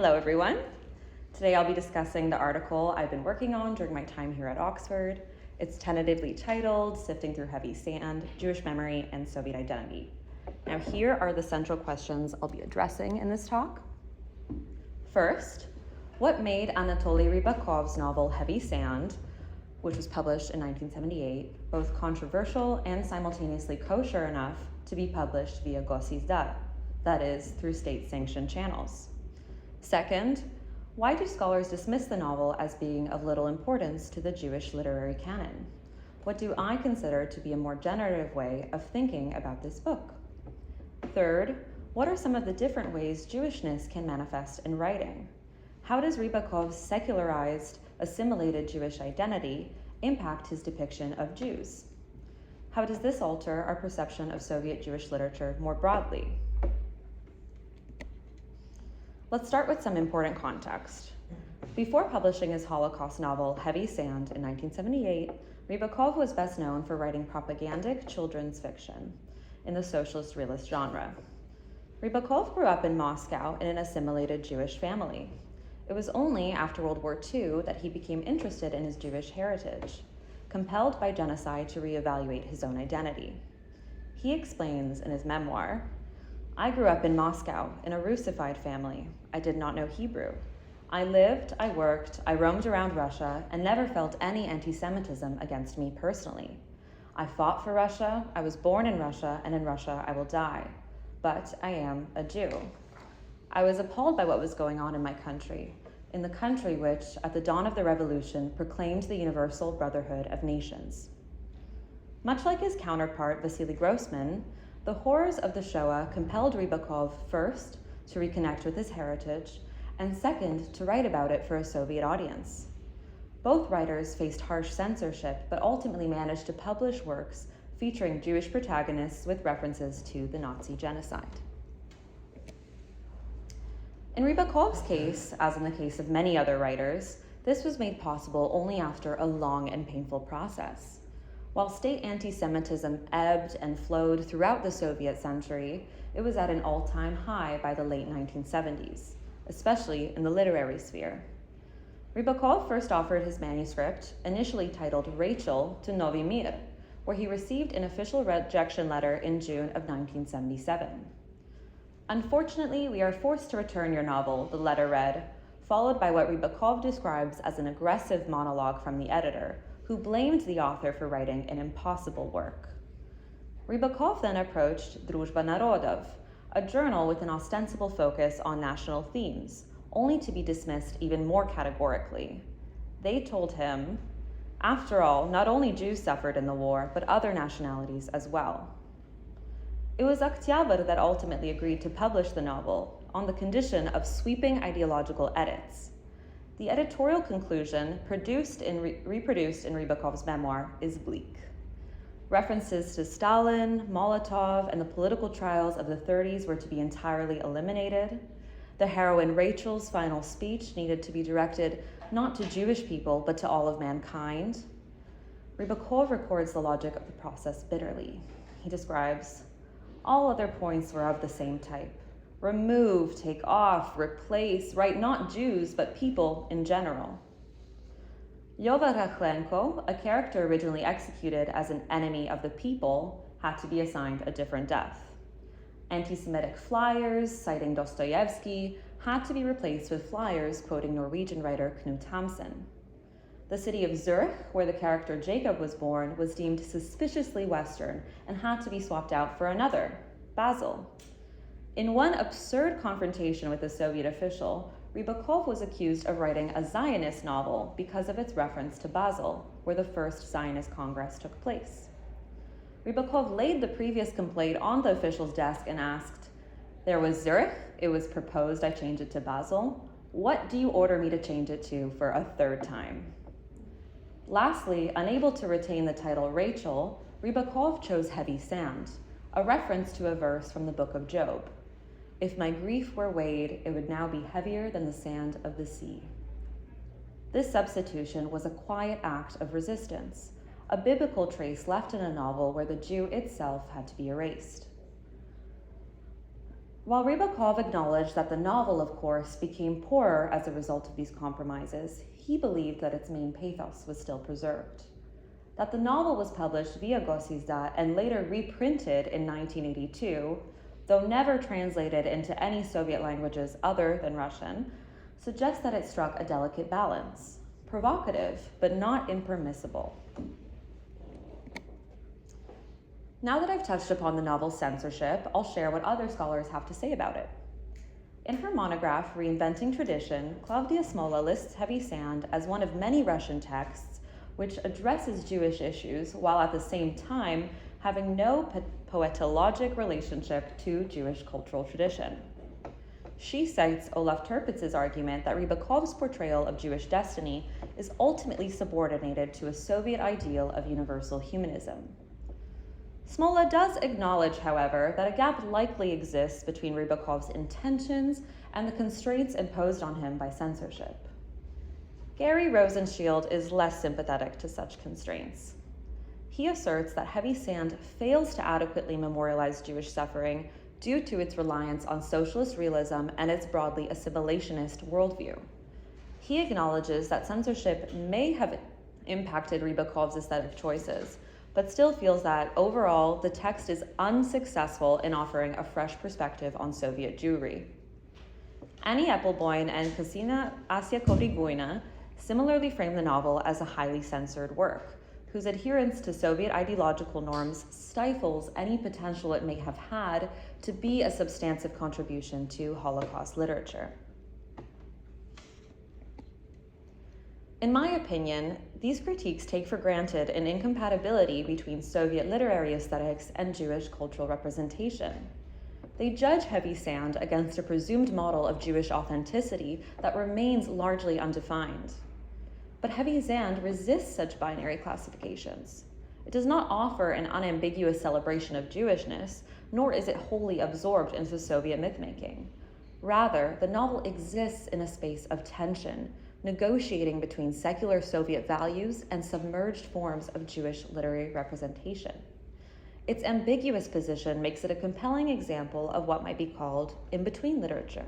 Hello, everyone. Today I'll be discussing the article I've been working on during my time here at Oxford. It's tentatively titled Sifting Through Heavy Sand, Jewish Memory and Soviet Identity. Now here are the central questions I'll be addressing in this talk. First, what made Anatoly Rybakov's novel Heavy Sand, which was published in 1978, both controversial and simultaneously kosher enough to be published via Gosizdat, that is, through state-sanctioned channels? Second, why do scholars dismiss the novel as being of little importance to the Jewish literary canon? What do I consider to be a more generative way of thinking about this book? Third, what are some of the different ways Jewishness can manifest in writing? How does Rybakov's secularized, assimilated Jewish identity impact his depiction of Jews? How does this alter our perception of Soviet Jewish literature more broadly? Let's start with some important context. Before publishing his Holocaust novel, Heavy Sand, in 1978, Rybakov was best known for writing propagandic children's fiction in the socialist realist genre. Rybakov grew up in Moscow in an assimilated Jewish family. It was only after World War II that he became interested in his Jewish heritage, compelled by genocide to reevaluate his own identity. He explains in his memoir, "I grew up in Moscow in a Russified family. I did not know Hebrew. I lived, I worked, I roamed around Russia and never felt any anti-Semitism against me personally. I fought for Russia, I was born in Russia, and in Russia I will die. But I am a Jew. I was appalled by what was going on in my country, in the country which, at the dawn of the revolution, proclaimed the universal brotherhood of nations." Much like his counterpart, Vasily Grossman, the horrors of the Shoah compelled Rybakov first to reconnect with his heritage, and second, to write about it for a Soviet audience. Both writers faced harsh censorship, but ultimately managed to publish works featuring Jewish protagonists with references to the Nazi genocide. In Rybakov's case, as in the case of many other writers, this was made possible only after a long and painful process. While state anti-Semitism ebbed and flowed throughout the Soviet century, it was at an all-time high by the late 1970s, especially in the literary sphere. Rybakov first offered his manuscript, initially titled Rachel, to Novi Mir, where he received an official rejection letter in June of 1977. "Unfortunately, we are forced to return your novel," the letter read, followed by what Rybakov describes as an aggressive monologue from the editor, who blamed the author for writing an impossible work. Rybakov then approached Druzhba Narodov, a journal with an ostensible focus on national themes, only to be dismissed even more categorically. They told him, "After all, not only Jews suffered in the war, but other nationalities as well." It was Oktyabr that ultimately agreed to publish the novel on the condition of sweeping ideological edits. The editorial conclusion, reproduced in Rybakov's memoir, is bleak. References to Stalin, Molotov, and the political trials of the 30s were to be entirely eliminated. The heroine Rachel's final speech needed to be directed not to Jewish people, but to all of mankind. Rybakov records the logic of the process bitterly. He describes, "All other points were of the same type. Remove, take off, replace, write not Jews, but people in general." Lyova Rakhlenko, a character originally executed as an enemy of the people, had to be assigned a different death. Anti-Semitic flyers, citing Dostoevsky, had to be replaced with flyers quoting Norwegian writer Knut Hamsun. The city of Zurich, where the character Jacob was born, was deemed suspiciously Western and had to be swapped out for another, Basel. In one absurd confrontation with a Soviet official, Rybakov was accused of writing a Zionist novel because of its reference to Basel, where the first Zionist Congress took place. Rybakov laid the previous complaint on the official's desk and asked, "There was Zurich, it was proposed I change it to Basel. What do you order me to change it to for a third time?" Lastly, unable to retain the title Rachel, Rybakov chose Heavy Sand, a reference to a verse from the book of Job. "If my grief were weighed, it would now be heavier than the sand of the sea." This substitution was a quiet act of resistance, a biblical trace left in a novel where the Jew itself had to be erased. While Rebekah acknowledged that the novel, of course, became poorer as a result of these compromises, he believed that its main pathos was still preserved. That the novel was published via Gosizdat and later reprinted in 1982, though never translated into any Soviet languages other than Russian, suggests that it struck a delicate balance, provocative but not impermissible. Now that I've touched upon the novel's censorship, I'll share what other scholars have to say about it. In her monograph, Reinventing Tradition, Claudia Smola lists Heavy Sand as one of many Russian texts which addresses Jewish issues while at the same time having no poetologic relationship to Jewish cultural tradition. She cites Olaf Tirpitz's argument that Rebekah's portrayal of Jewish destiny is ultimately subordinated to a Soviet ideal of universal humanism. Smola does acknowledge, however, that a gap likely exists between Rebekah's intentions and the constraints imposed on him by censorship. Gary Rosenshield is less sympathetic to such constraints. He asserts that Heavy Sand fails to adequately memorialize Jewish suffering due to its reliance on socialist realism and its broadly assimilationist worldview. He acknowledges that censorship may have impacted Rebekah's aesthetic choices, but still feels that overall the text is unsuccessful in offering a fresh perspective on Soviet Jewry. Annie Eppelboin and Kasina Asyakoviguina similarly frame the novel as a highly censored work, whose adherence to Soviet ideological norms stifles any potential it may have had to be a substantive contribution to Holocaust literature. In my opinion, these critiques take for granted an incompatibility between Soviet literary aesthetics and Jewish cultural representation. They judge Heavy Sand against a presumed model of Jewish authenticity that remains largely undefined. But Heavy Sand resists such binary classifications. It does not offer an unambiguous celebration of Jewishness, nor is it wholly absorbed into Soviet mythmaking. Rather, the novel exists in a space of tension, negotiating between secular Soviet values and submerged forms of Jewish literary representation. Its ambiguous position makes it a compelling example of what might be called in-between literature,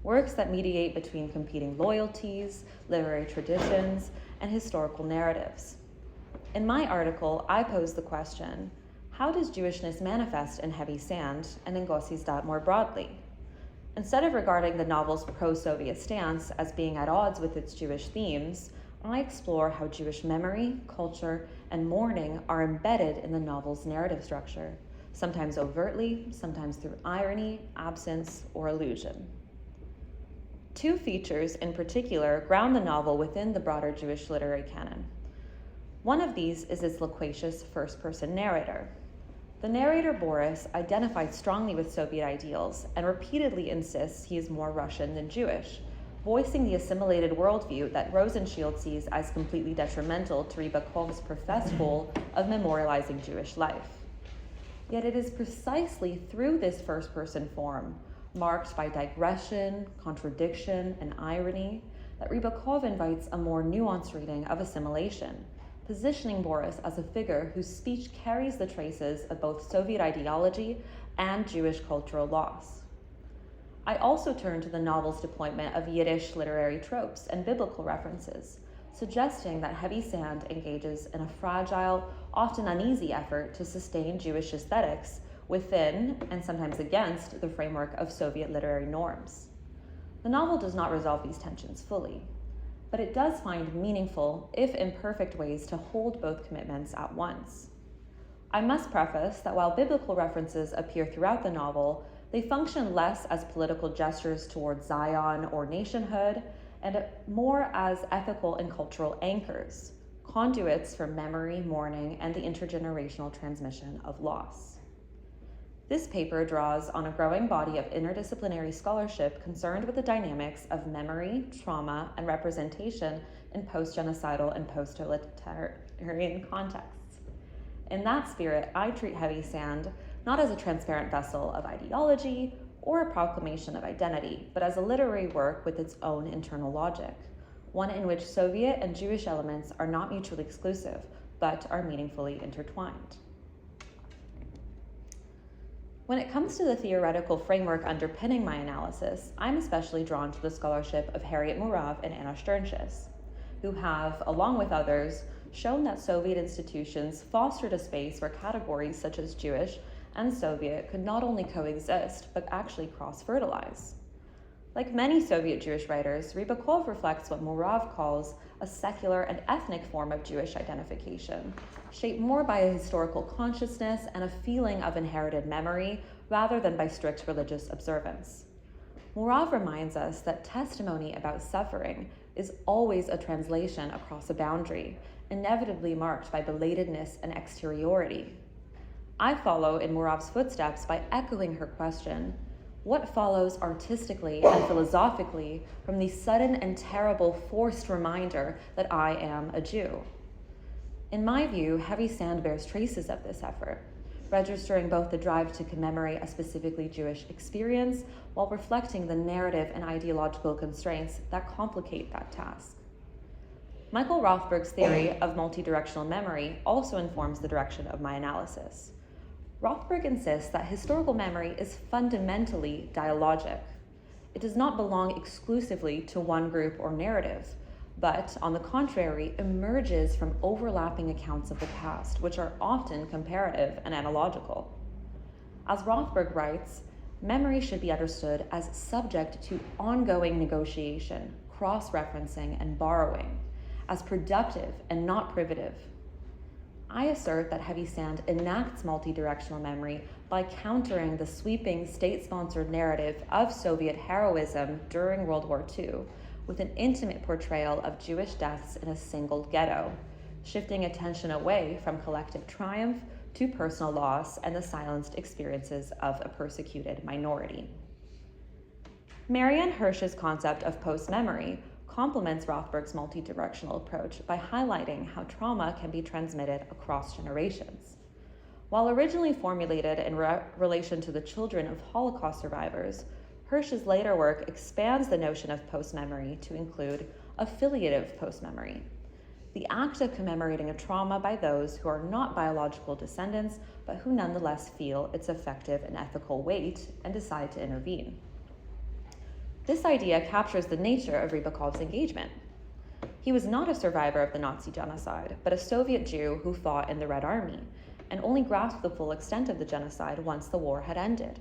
works that mediate between competing loyalties, literary traditions, and historical narratives. In my article, I pose the question, how does Jewishness manifest in Heavy Sand and in Gosizdat more broadly? Instead of regarding the novel's pro-Soviet stance as being at odds with its Jewish themes, I explore how Jewish memory, culture, and mourning are embedded in the novel's narrative structure, sometimes overtly, sometimes through irony, absence, or allusion. Two features in particular ground the novel within the broader Jewish literary canon. One of these is its loquacious first-person narrator. The narrator, Boris, identifies strongly with Soviet ideals and repeatedly insists he is more Russian than Jewish, voicing the assimilated worldview that Rosenshield sees as completely detrimental to Rebekah's professed goal of memorializing Jewish life. Yet it is precisely through this first-person form, marked by digression, contradiction, and irony, that Rebekah invites a more nuanced reading of assimilation, positioning Boris as a figure whose speech carries the traces of both Soviet ideology and Jewish cultural loss. I also turn to the novel's deployment of Yiddish literary tropes and biblical references, suggesting that Heavy Sand engages in a fragile, often uneasy effort to sustain Jewish aesthetics within, and sometimes against, the framework of Soviet literary norms. The novel does not resolve these tensions fully, but it does find meaningful, if imperfect, ways to hold both commitments at once. I must preface that while biblical references appear throughout the novel, they function less as political gestures towards Zion or nationhood, and more as ethical and cultural anchors, conduits for memory, mourning, and the intergenerational transmission of loss. This paper draws on a growing body of interdisciplinary scholarship concerned with the dynamics of memory, trauma, and representation in post-genocidal and post-totalitarian contexts. In that spirit, I treat Heavy Sand not as a transparent vessel of ideology or a proclamation of identity, but as a literary work with its own internal logic, one in which Soviet and Jewish elements are not mutually exclusive, but are meaningfully intertwined. When it comes to the theoretical framework underpinning my analysis, I'm especially drawn to the scholarship of Harriet Murav and Anna Sternschus, who have, along with others, shown that Soviet institutions fostered a space where categories such as Jewish and Soviet could not only coexist, but actually cross-fertilize. Like many Soviet Jewish writers, Rebekah reflects what Murav calls a secular and ethnic form of Jewish identification, shaped more by a historical consciousness and a feeling of inherited memory rather than by strict religious observance. Murav reminds us that testimony about suffering is always a translation across a boundary, inevitably marked by belatedness and exteriority. I follow in Murav's footsteps by echoing her question: what follows artistically and philosophically from the sudden and terrible forced reminder that I am a Jew? In my view, Heavy Sand bears traces of this effort, registering both the drive to commemorate a specifically Jewish experience while reflecting the narrative and ideological constraints that complicate that task. Michael Rothberg's theory of multidirectional memory also informs the direction of my analysis. Rothberg insists that historical memory is fundamentally dialogic. It does not belong exclusively to one group or narrative, but, on the contrary, emerges from overlapping accounts of the past, which are often comparative and analogical. As Rothberg writes, memory should be understood as subject to ongoing negotiation, cross-referencing, and borrowing, as productive and not privative. I assert that Heavy Sand enacts multidirectional memory by countering the sweeping state-sponsored narrative of Soviet heroism during World War II with an intimate portrayal of Jewish deaths in a single ghetto, shifting attention away from collective triumph to personal loss and the silenced experiences of a persecuted minority. Marianne Hirsch's concept of post-memory complements Rothberg's multidirectional approach by highlighting how trauma can be transmitted across generations. While originally formulated in relation to the children of Holocaust survivors, Hirsch's later work expands the notion of post-memory to include affiliative post-memory, the act of commemorating a trauma by those who are not biological descendants, but who nonetheless feel its effective and ethical weight and decide to intervene. This idea captures the nature of Rebekah's engagement. He was not a survivor of the Nazi genocide, but a Soviet Jew who fought in the Red Army, and only grasped the full extent of the genocide once the war had ended.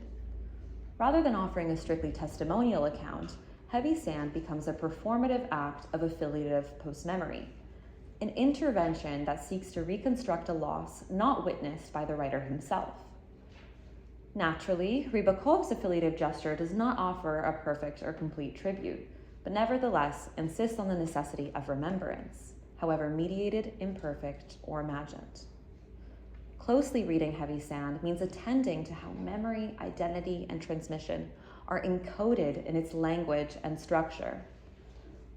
Rather than offering a strictly testimonial account, Heavy Sand becomes a performative act of affiliative post-memory, an intervention that seeks to reconstruct a loss not witnessed by the writer himself. Naturally, Rebekah's affiliative gesture does not offer a perfect or complete tribute, but nevertheless insists on the necessity of remembrance, however mediated, imperfect, or imagined. Closely reading Heavy Sand means attending to how memory, identity, and transmission are encoded in its language and structure.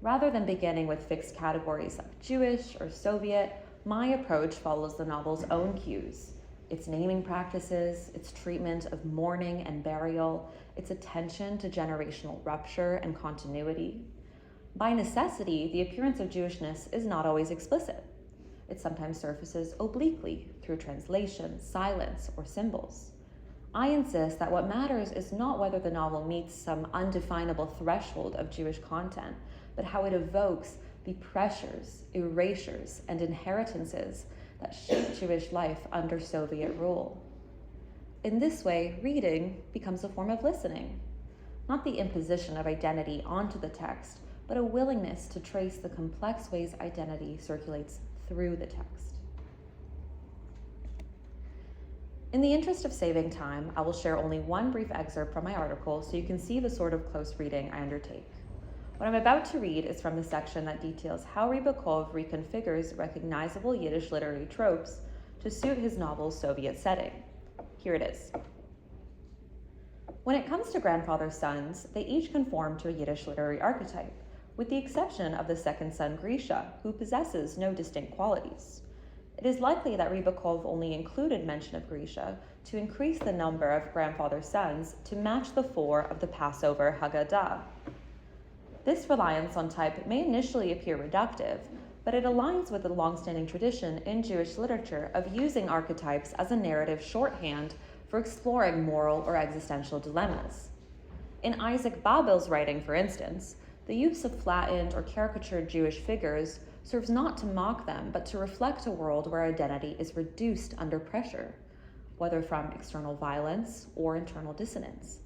Rather than beginning with fixed categories like Jewish or Soviet, my approach follows the novel's own cues: its naming practices, its treatment of mourning and burial, its attention to generational rupture and continuity. By necessity, the appearance of Jewishness is not always explicit. It sometimes surfaces obliquely through translation, silence, or symbols. I insist that what matters is not whether the novel meets some undefinable threshold of Jewish content, but how it evokes the pressures, erasures, and inheritances that shaped Jewish life under Soviet rule. In this way, reading becomes a form of listening, not the imposition of identity onto the text, but a willingness to trace the complex ways identity circulates through the text. In the interest of saving time, I will share only one brief excerpt from my article so you can see the sort of close reading I undertake. What I'm about to read is from the section that details how Rebekah reconfigures recognizable Yiddish literary tropes to suit his novel's Soviet setting. Here it is. When it comes to grandfather's sons, they each conform to a Yiddish literary archetype, with the exception of the second son, Grisha, who possesses no distinct qualities. It is likely that Rebekah only included mention of Grisha to increase the number of grandfather's sons to match the 4 of the Passover Haggadah. This reliance on type may initially appear reductive, but it aligns with the long-standing tradition in Jewish literature of using archetypes as a narrative shorthand for exploring moral or existential dilemmas. In Isaac Babel's writing, for instance, the use of flattened or caricatured Jewish figures serves not to mock them, but to reflect a world where identity is reduced under pressure, whether from external violence or internal dissonance.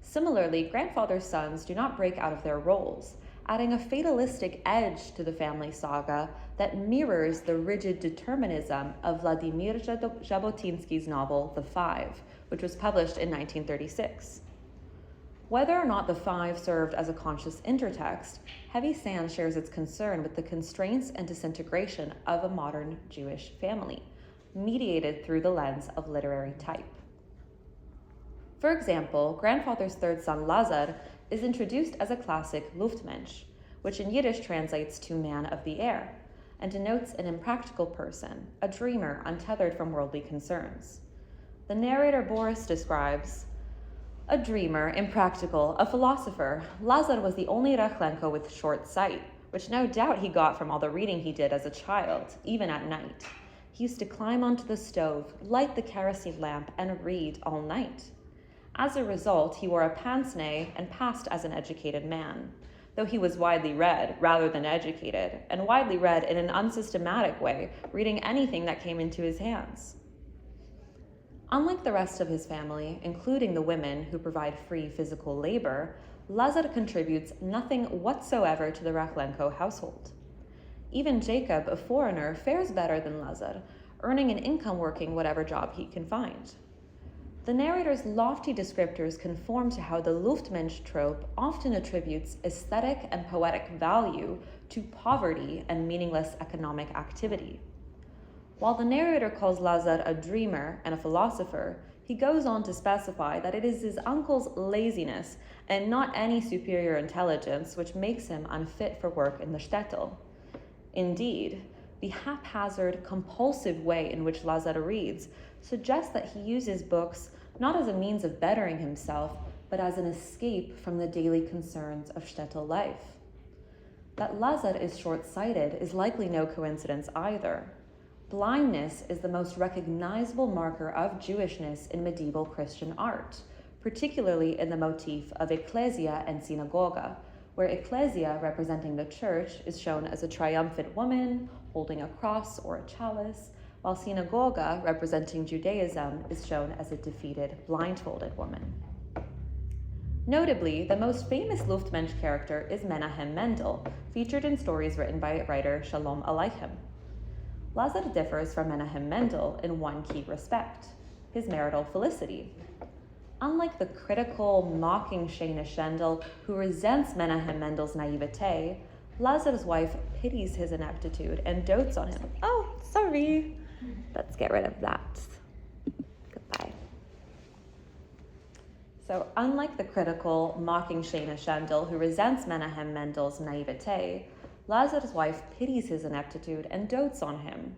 Similarly, grandfather's sons do not break out of their roles, adding a fatalistic edge to the family saga that mirrors the rigid determinism of Vladimir Jabotinsky's novel, The Five, which was published in 1936. Whether or not The Five served as a conscious intertext, Heavy Sand shares its concern with the constraints and disintegration of a modern Jewish family, mediated through the lens of literary type. For example, grandfather's third son, Lazar, is introduced as a classic Luftmensch, which in Yiddish translates to man of the air, and denotes an impractical person, a dreamer untethered from worldly concerns. The narrator Boris describes, a dreamer, impractical, a philosopher, Lazar was the only Rechlenko with short sight, which no doubt he got from all the reading he did as a child, even at night. He used to climb onto the stove, light the kerosene lamp, and read all night. As a result, he wore a pince-nez and passed as an educated man, though he was widely read rather than educated, and widely read in an unsystematic way, reading anything that came into his hands. Unlike the rest of his family, including the women who provide free physical labor, Lazar contributes nothing whatsoever to the Rechlenko household. Even Jacob, a foreigner, fares better than Lazar, earning an income working whatever job he can find. The narrator's lofty descriptors conform to how the Luftmensch trope often attributes aesthetic and poetic value to poverty and meaningless economic activity. While the narrator calls Lazar a dreamer and a philosopher, he goes on to specify that it is his uncle's laziness and not any superior intelligence which makes him unfit for work in the shtetl. Indeed, the haphazard, compulsive way in which Lazar reads suggests that he uses books not as a means of bettering himself, but as an escape from the daily concerns of shtetl life. That Lazar is short-sighted is likely no coincidence either. Blindness is the most recognizable marker of Jewishness in medieval Christian art, particularly in the motif of ecclesia and synagoga, where ecclesia, representing the church, is shown as a triumphant woman holding a cross or a chalice, while synagoga, representing Judaism, is shown as a defeated, blindfolded woman. Notably, the most famous Luftmensch character is Menahem Mendel, featured in stories written by writer Shalom Aleichem. Lazar differs from Menahem Mendel in one key respect, his marital felicity. Unlike the critical, mocking Shana Shendel, who resents Menahem Mendel's naivete, Lazar's wife pities his ineptitude and dotes on him. Oh, sorry. Let's get rid of that. Goodbye. So, unlike the critical, mocking Shana Shendel, who resents Menahem Mendel's naivete, Lazar's wife pities his ineptitude and dotes on him.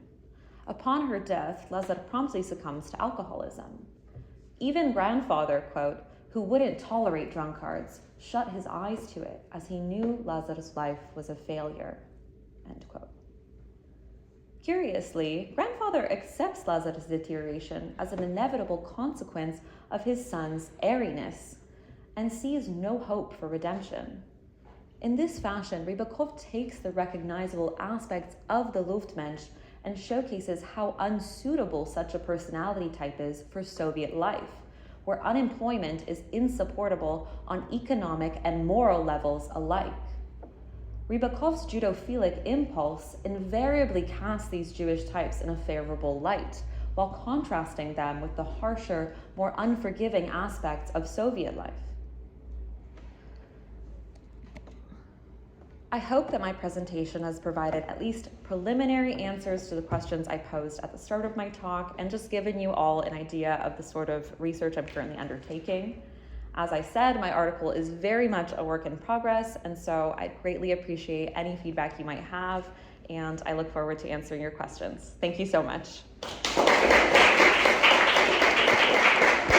Upon her death, Lazar promptly succumbs to alcoholism. Even grandfather, quote, who wouldn't tolerate drunkards, shut his eyes to it as he knew Lazar's life was a failure, end quote. Curiously, grandfather accepts Lazar's deterioration as an inevitable consequence of his son's airiness and sees no hope for redemption. In this fashion, Rebekah takes the recognizable aspects of the Luftmensch and showcases how unsuitable such a personality type is for Soviet life, where unemployment is insupportable on economic and moral levels alike. Rebekah's judophilic impulse invariably casts these Jewish types in a favorable light, while contrasting them with the harsher, more unforgiving aspects of Soviet life. I hope that my presentation has provided at least preliminary answers to the questions I posed at the start of my talk and just given you all an idea of the sort of research I'm currently undertaking. As I said, my article is very much a work in progress, and so I'd greatly appreciate any feedback you might have, and I look forward to answering your questions. Thank you so much.